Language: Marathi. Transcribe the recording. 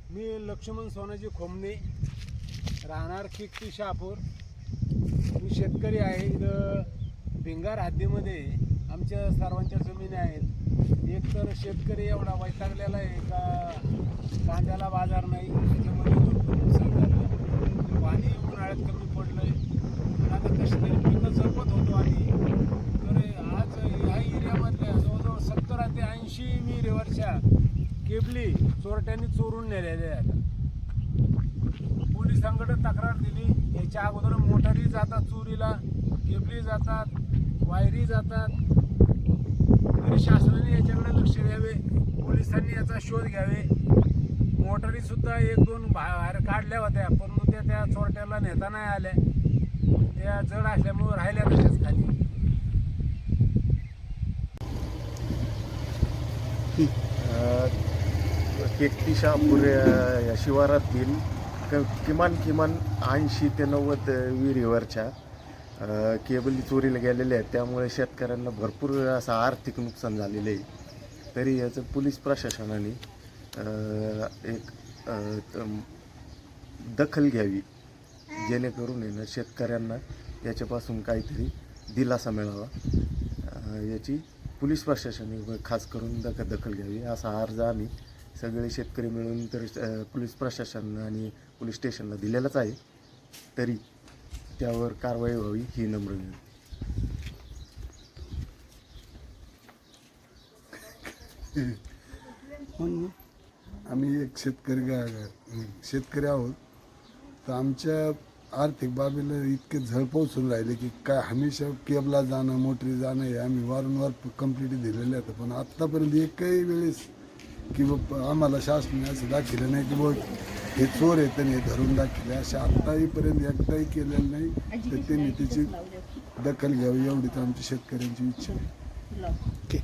मी लक्ष्मण सोनाजी खोमणे, राहणार किक्ती शहापूर. मी शेतकरी आहे. इथं भिंगार हद्दीमध्ये आमच्या सर्वांच्या जमिनी आहेत. एक तर शेतकरी एवढा वैतागलेला आहे का कांद्याला बाजार नाही, त्याच्यामध्ये भरपूर नुकसान झालं. पाणी उन्हाळ्यात कमी पडलं आहे आणि आता कशी तरी पिकं जपत होतो आम्ही. तर आज ह्या एरियामधल्या जवळजवळ 70 ते 80 विहिरीवरच्या केबली चोरट्यांनी चोरून नेलेल्या आहेत. पोलिसांकडे तक्रार दिली. याच्या अगोदर मोटारी जातात चोरीला, केबली जातात, वायरी जातात. तरी शासनाने याच्याकडे लक्ष द्यावे, पोलिसांनी याचा शोध घ्यावे. मोटारीसुद्धा 1-2 बाहेर काढल्या होत्या, परंतु त्या चोरट्याला नेता नाही आल्या. त्या जड असल्यामुळे राहिल्या तशाच खाली. किक्ती शहापूर या शिवारातील किमान 80 ते 90 विहिरीवरच्या केबली चोरीला गेलेल्या आहेत. त्यामुळे शेतकऱ्यांना भरपूर असं आर्थिक नुकसान झालेलं आहे. तरी याचं पोलीस प्रशासनाने एक दखल घ्यावी, जेणेकरून आहे ना शेतकऱ्यांना याच्यापासून काहीतरी दिलासा मिळावा. याची पोलीस प्रशासनाने खास करून दखल घ्यावी असा अर्ज आम्ही सगळे शेतकरी मिळून तर पोलीस प्रशासन आणि पोलीस स्टेशनला दिलेलाच आहे. तरी त्यावर कारवाई व्हावी ही नम्र विनंती. आम्ही एक शेतकरी आहोत. तर आमच्या आर्थिक बाबीला इतके झळ पोचून राहिले की काय हमेशा केबला जाणं, मोटरी जाणं हे आम्ही वारंवार कंप्लीट दिलेले आहेत. पण आत्तापर्यंत एकही वेळेस की आम्हाला शासनाने असं दाखवलं नाही की बघ हे चोर आहेत आणि हे धरून दाखवले, अशा आत्ताहीपर्यंत एकदाही केलेलं नाही. तर त्यांनी त्याची दखल घ्यावी एवढीच आमची शेतकऱ्यांची इच्छा आहे.